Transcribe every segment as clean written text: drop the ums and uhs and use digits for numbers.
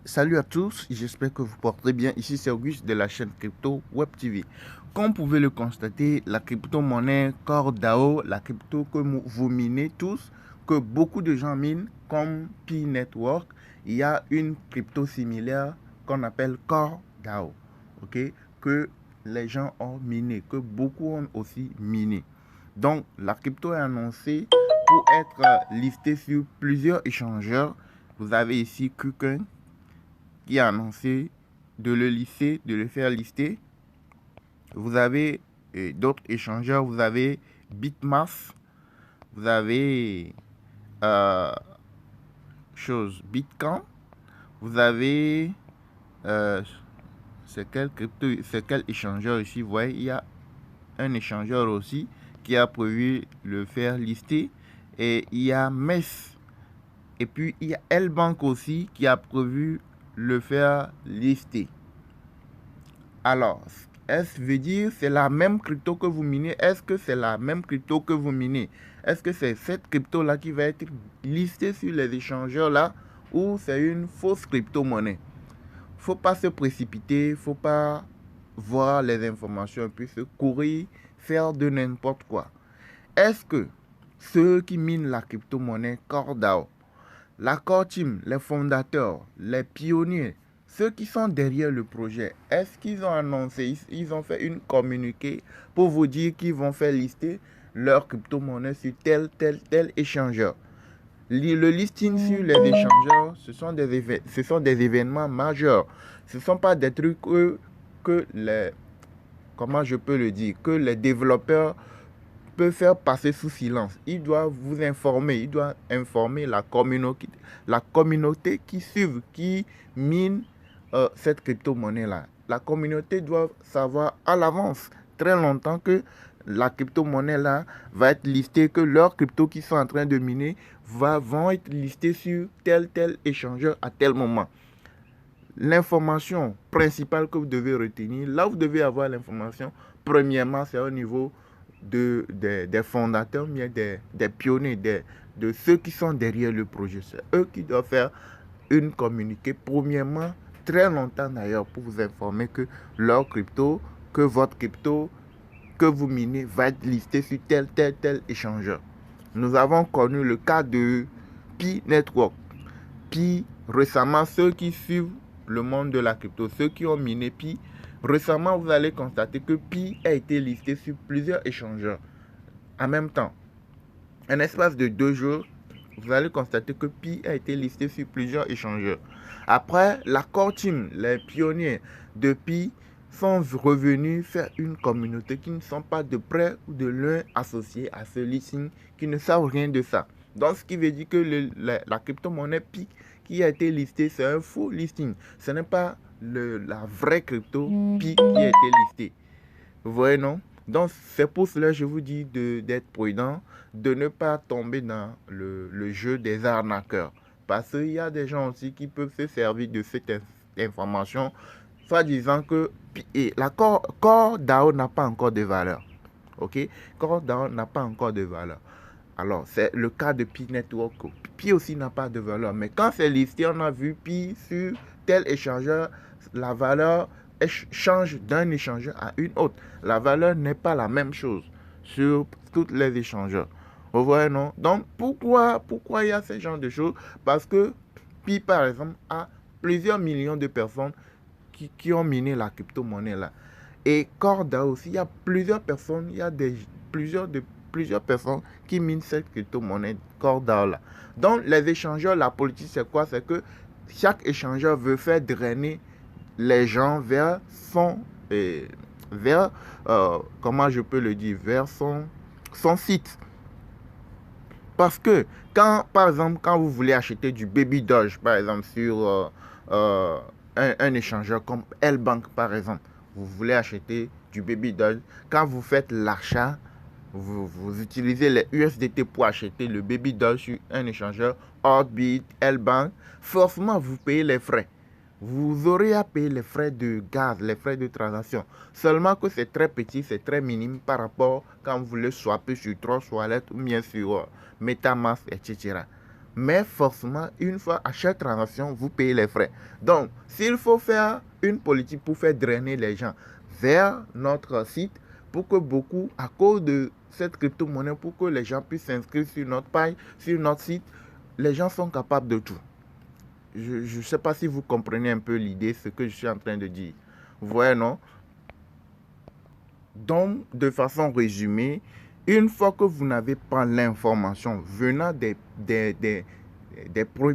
Salut à tous, j'espère que vous portez bien. Ici c'est Auguste de la chaîne Crypto Web TV. Comme vous pouvez le constater, la crypto-monnaie CoreDAO, la crypto que vous minez tous, que beaucoup de gens minent comme Pi Network, il y a une crypto similaire qu'on appelle CoreDAO, ok, que les gens ont miné, que beaucoup ont aussi miné. Donc la crypto est annoncée pour être listée sur plusieurs échangeurs. Vous avez ici KuCoin qui a annoncé de le lister, de le faire lister. Vous avez d'autres échangeurs, vous avez Bitmask, vous avez euh, Bitcoin, vous avez c'est quel échangeur ici, vous voyez, il y a un échangeur aussi qui a prévu le faire lister, et il y a MES, et puis il y a L-Bank aussi qui a prévu le faire lister. Alors, est-ce veut dire c'est la même crypto que vous minez? Est-ce que c'est la même crypto que vous minez? Est-ce que c'est cette crypto-là qui va être listée sur les échangeurs-là, ou c'est une fausse crypto-monnaie? Faut pas se précipiter, faut pas voir les informations et puis se courir, faire de n'importe quoi. Est-ce que ceux qui minent la crypto-monnaie CoreDAO, la Core Team, les fondateurs, les pionniers, ceux qui sont derrière le projet, est-ce qu'ils ont annoncé, ils ont fait une communiqué pour vous dire qu'ils vont faire lister leur crypto-monnaie sur tel échangeur? Le listing sur les échangeurs, ce sont des événements majeurs. Ce ne sont pas des trucs que les, comment je peux le dire, que les développeurs peut faire passer sous silence. Il doit vous informer, il doit informer la communauté qui suit, qui mine cette crypto-monnaie-là. La communauté doit savoir à l'avance, très longtemps, que la crypto-monnaie-là va être listée, que leurs cryptos qui sont en train de miner vont être listés sur tel échangeur à tel moment. L'information principale que vous devez retenir, là vous devez avoir l'information, premièrement, c'est au niveau des fondateurs, mais des pionniers, de ceux qui sont derrière le projet. C'est eux qui doivent faire une communiqué, premièrement, très longtemps d'ailleurs, pour vous informer que leur crypto, que votre crypto que vous minez va être listé sur tel échangeur. Nous avons connu le cas de Pi Network. Pi, récemment, ceux qui suivent le monde de la crypto, ceux qui ont miné Pi, récemment, vous allez constater que Pi a été listé sur plusieurs échangeurs en même temps. En espace de 2 jours, vous allez constater que Pi a été listé sur plusieurs échangeurs. Après, la core team, les pionniers de Pi, sont revenus faire une communauté qui ne sont pas de près ou de loin associés à ce listing, qui ne savent rien de ça. Donc, ce qui veut dire que la crypto-monnaie Pi qui a été listée, c'est un faux listing. Ce n'est pas la vraie crypto Pi qui a été listée. Vous voyez, non? Donc, c'est pour cela que je vous dis d'être prudent, de ne pas tomber dans le jeu des arnaqueurs. Parce qu'il y a des gens aussi qui peuvent se servir de cette information, soit disant que la Core DAO n'a pas encore de valeur. Ok? Core DAO n'a pas encore de valeur. Alors, c'est le cas de Pi Network. Pi aussi n'a pas de valeur. Mais quand c'est listé, on a vu Pi sur tel échangeur, la valeur change d'un échangeur à une autre. La valeur n'est pas la même chose sur tous les échangeurs. Vous voyez, non? Donc, pourquoi il y a ce genre de choses? Parce que Pi, par exemple, a plusieurs millions de personnes qui ont miné la crypto-monnaie là. Et Corda aussi, il y a plusieurs personnes, il y a plusieurs personnes qui minent cette crypto-monnaie Corda là. Donc, les échangeurs, la politique, c'est quoi? C'est que chaque échangeur veut faire drainer les gens vers comment je peux le dire, vers son site. Parce que, par exemple, quand vous voulez acheter du Baby Doge, par exemple, sur un échangeur comme L-Bank, par exemple, vous voulez acheter du Baby Doge, quand vous faites l'achat, vous utilisez les USDT pour acheter le Baby Doge sur un échangeur, Orbit, L-Bank, forcément, vous payez les frais. Vous aurez à payer les frais de gaz, les frais de transaction. Seulement que c'est très petit, c'est très minime par rapport quand vous voulez swapper sur Trust Wallet ou bien sur MetaMask, etc. Mais forcément, une fois à chaque transaction, vous payez les frais. Donc, s'il faut faire une politique pour faire drainer les gens vers notre site, pour que beaucoup, à cause de cette crypto-monnaie, pour que les gens puissent s'inscrire sur notre page, sur notre site, les gens sont capables de tout. Je ne sais pas si vous comprenez un peu l'idée, ce que je suis en train de dire. Vous voyez, non? Donc, de façon résumée, une fois que vous n'avez pas l'information venant des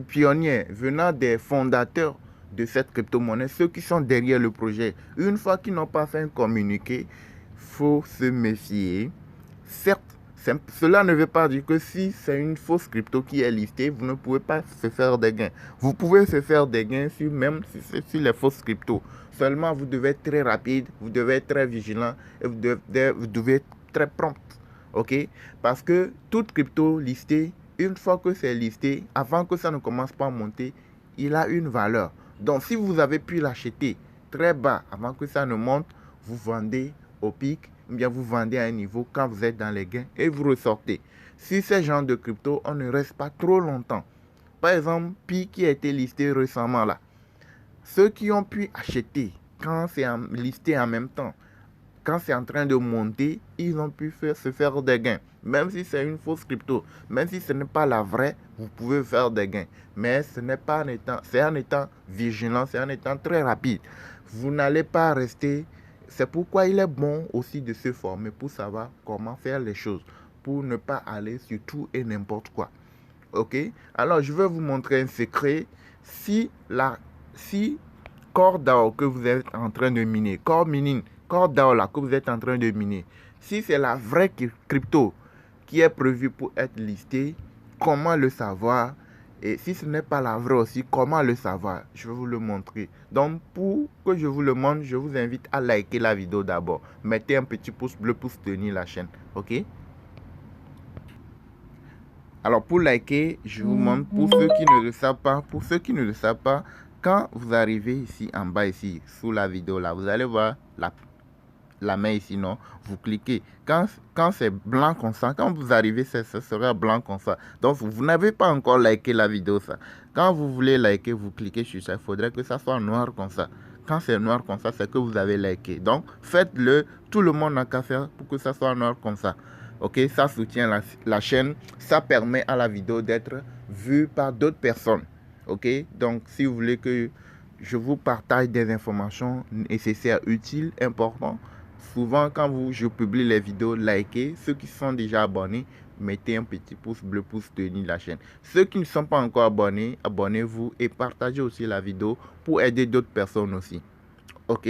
pionniers, venant des fondateurs de cette crypto-monnaie, ceux qui sont derrière le projet, une fois qu'ils n'ont pas fait un communiqué, il faut se méfier. Certes, cela ne veut pas dire que si c'est une fausse crypto qui est listée, vous ne pouvez pas se faire des gains. Vous pouvez se faire des gains même si c'est sur les fausses cryptos. Seulement, vous devez être très rapide, vous devez être très vigilant et vous devez être très prompt. Ok? Parce que toute crypto listée, une fois que c'est listé, avant que ça ne commence pas à monter, il a une valeur. Donc, si vous avez pu l'acheter très bas avant que ça ne monte, vous vendez au pic, ou bien vous vendez à un niveau quand vous êtes dans les gains et vous ressortez. Si ce genre de crypto, on ne reste pas trop longtemps. Par exemple, Pi qui a été listé récemment là. Ceux qui ont pu acheter quand c'est listé en même temps, quand c'est en train de monter, ils ont pu se faire des gains. Même si c'est une fausse crypto, même si ce n'est pas la vraie, vous pouvez faire des gains. Mais ce n'est pas c'est en étant vigilant, c'est en étant très rapide. Vous n'allez pas rester. C'est pourquoi il est bon aussi de se former pour savoir comment faire les choses, pour ne pas aller sur tout et n'importe quoi. Ok? Alors, je vais vous montrer un secret. Si Core DAO que vous êtes en train de miner, Core DAO là que vous êtes en train de miner, si c'est la vraie crypto qui est prévue pour être listée, comment le savoir? Et si ce n'est pas la vraie aussi, comment le savoir? Je vais vous le montrer. Donc, pour que je vous le montre, je vous invite à liker la vidéo d'abord. Mettez un petit pouce bleu pour soutenir la chaîne. Ok? Alors, pour liker, je vous montre pour ceux qui ne le savent pas. Pour ceux qui ne le savent pas, quand vous arrivez ici en bas, ici, sous la vidéo là, vous allez voir la main ici, non? Vous cliquez. Quand c'est blanc comme ça, quand vous arrivez, ça sera blanc comme ça. Donc, vous n'avez pas encore liké la vidéo, ça. Quand vous voulez liker, vous cliquez sur ça. Il faudrait que ça soit noir comme ça. Quand c'est noir comme ça, c'est que vous avez liké. Donc, faites-le. Tout le monde n'a qu'à faire pour que ça soit noir comme ça. Ok, ça soutient la chaîne. Ça permet à la vidéo d'être vue par d'autres personnes. Ok, donc si vous voulez que je vous partage des informations nécessaires, utiles, importantes, souvent quand je publie les vidéos, likez. Ceux qui sont déjà abonnés, mettez un petit pouce bleu pour soutenir la chaîne. Ceux qui ne sont pas encore abonnés, abonnez-vous et partagez aussi la vidéo pour aider d'autres personnes aussi. Ok,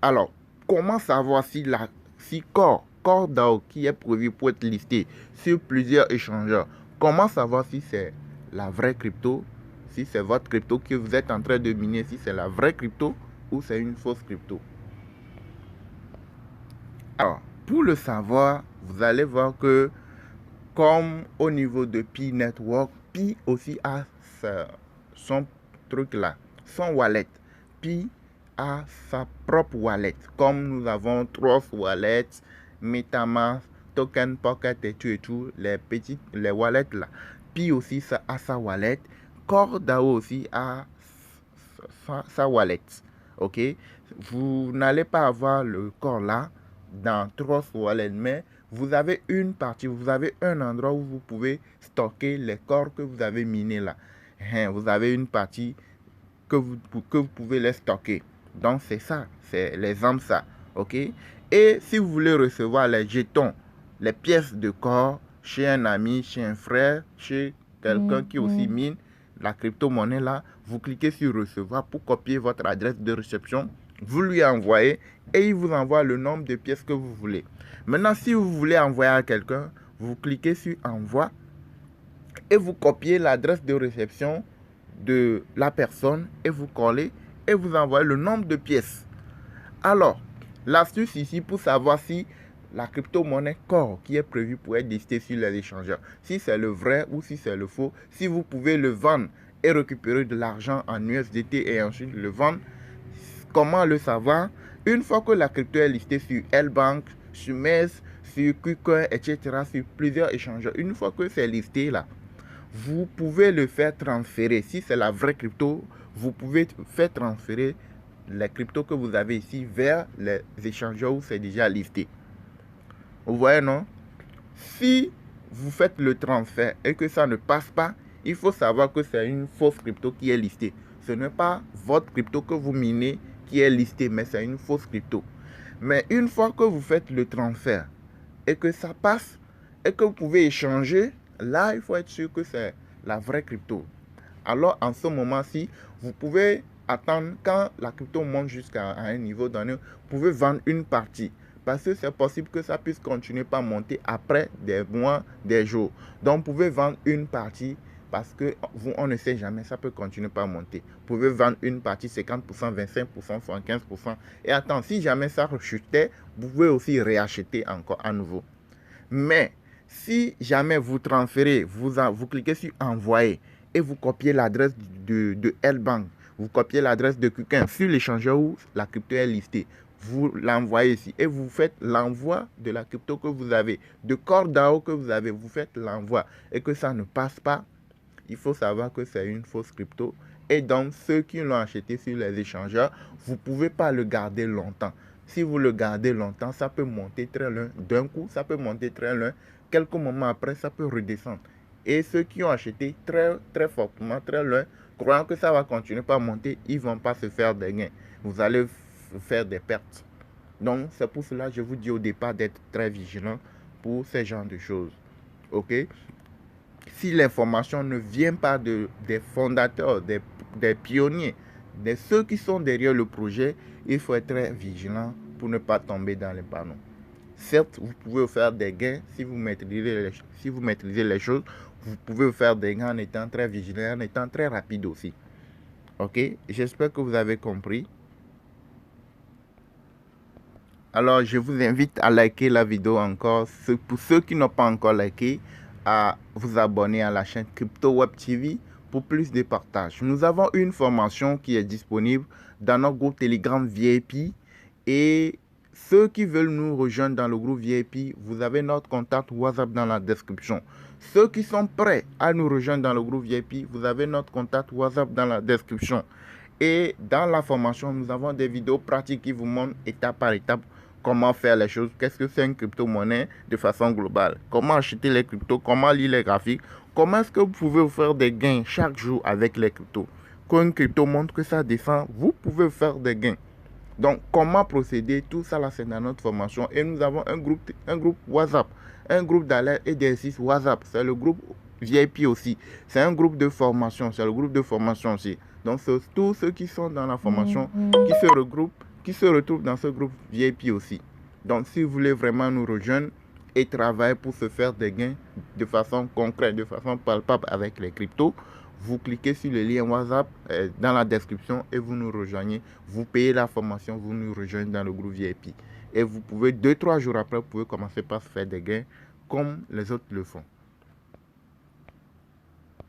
alors comment savoir si Core DAO qui est prévu pour être listé sur plusieurs échangeurs, comment savoir si c'est la vraie crypto, si c'est votre crypto que vous êtes en train de miner, si c'est la vraie crypto ou c'est une fausse crypto? Alors, pour le savoir, vous allez voir que comme au niveau de Pi Network, Pi aussi a son truc là, son wallet. Pi a sa propre wallet. Comme nous avons Trust Wallet, MetaMask, Token Pocket et tout, les wallets là. Pi aussi ça a sa wallet. Core DAO aussi a sa wallet. Ok, vous n'allez pas avoir le Core là dans Trust Wallet, mais vous avez une partie, vous avez un endroit où vous pouvez stocker les corps que vous avez minés là. Vous avez une partie que vous pouvez les stocker. Donc c'est ça, c'est l'exemple ça. Ok. Et si vous voulez recevoir les jetons, les pièces de corps chez un ami, chez un frère, chez quelqu'un qui aussi mine la crypto-monnaie là, vous cliquez sur recevoir pour copier votre adresse de réception. Vous lui envoyez et il vous envoie le nombre de pièces que vous voulez. Maintenant, si vous voulez envoyer à quelqu'un, vous cliquez sur envoi et vous copiez l'adresse de réception de la personne et vous collez et vous envoyez le nombre de pièces. Alors, l'astuce ici pour savoir si la crypto-monnaie Core qui est prévue pour être listée sur les échangeurs, si c'est le vrai ou si c'est le faux, si vous pouvez le vendre et récupérer de l'argent en USDT et ensuite le vendre, comment le savoir? Une fois que la crypto est listée sur L-Bank, sur MES, sur KuCoin, etc., sur plusieurs échangeurs, une fois que c'est listé là, vous pouvez le faire transférer. Si c'est la vraie crypto, vous pouvez faire transférer les cryptos que vous avez ici vers les échangeurs où c'est déjà listé. Vous voyez, non? Si vous faites le transfert et que ça ne passe pas, il faut savoir que c'est une fausse crypto qui est listée. Ce n'est pas votre crypto que vous minez qui est listée, mais c'est une fausse crypto. Mais une fois que vous faites le transfert et que ça passe et que vous pouvez échanger, là, il faut être sûr que c'est la vraie crypto. Alors, en ce moment-ci, vous pouvez attendre quand la crypto monte jusqu'à un niveau donné, vous pouvez vendre une partie. Parce que c'est possible que ça puisse continuer par monter après des mois, des jours. Donc, vous pouvez vendre une partie parce que on ne sait jamais, ça peut continuer par monter. Vous pouvez vendre une partie 50%, 25%, 75%. Et attends, si jamais ça rechutait, vous pouvez aussi réacheter encore à nouveau. Mais si jamais vous transférez, vous cliquez sur envoyer et vous copiez l'adresse de L-Bank, vous copiez l'adresse de quelqu'un sur l'échangeur où la crypto est listée, vous l'envoyez ici et vous faites l'envoi de la crypto que vous avez, de Cordao que vous avez, vous faites l'envoi et que ça ne passe pas, il faut savoir que c'est une fausse crypto. Et donc, ceux qui l'ont acheté sur les échangeurs, vous ne pouvez pas le garder longtemps. Si vous le gardez longtemps, ça peut monter très loin. D'un coup, ça peut monter très loin. Quelques moments après, ça peut redescendre. Et ceux qui ont acheté très, très fortement, très loin, croyant que ça va continuer par monter, ils ne vont pas se faire des gains. Vous allez faire des pertes. Donc, c'est pour cela que je vous dis au départ d'être très vigilant pour ce genre de choses. OK? Si l'information ne vient pas des fondateurs, des pionniers, de ceux qui sont derrière le projet, il faut être très vigilant pour ne pas tomber dans les panneaux. Certes, vous pouvez faire des gains si vous maîtrisez les choses. Vous pouvez faire des gains en étant très vigilant, en étant très rapide aussi. Ok, j'espère que vous avez compris. Alors, je vous invite à liker la vidéo encore. Pour ceux qui n'ont pas encore liké, à vous abonner à la chaîne Crypto Web TV pour plus de partage. Nous avons une formation qui est disponible dans notre groupe Telegram VIP. Et ceux qui veulent nous rejoindre dans le groupe VIP, vous avez notre contact WhatsApp dans la description. Ceux qui sont prêts à nous rejoindre dans le groupe VIP, vous avez notre contact WhatsApp dans la description. Et dans la formation, nous avons des vidéos pratiques qui vous montrent étape par étape comment faire les choses, qu'est-ce que c'est une crypto-monnaie de façon globale, comment acheter les cryptos, comment lire les graphiques, comment est-ce que vous pouvez vous faire des gains chaque jour avec les cryptos. Quand une crypto montre que ça descend, vous pouvez faire des gains. Donc, comment procéder, tout ça là, c'est dans notre formation. Et nous avons un groupe WhatsApp, un groupe d'alerte et d'exercice WhatsApp. C'est le groupe VIP aussi. C'est un groupe de formation, c'est le groupe de formation aussi. Donc, c'est tous ceux qui sont dans la formation qui se regroupent, qui se retrouvent dans ce groupe VIP aussi. Donc, si vous voulez vraiment nous rejoindre et travailler pour se faire des gains de façon concrète, de façon palpable avec les cryptos, vous cliquez sur le lien WhatsApp dans la description et vous nous rejoignez. Vous payez la formation, vous nous rejoignez dans le groupe VIP. Et vous pouvez, 2-3 jours après, vous pouvez commencer par se faire des gains comme les autres le font.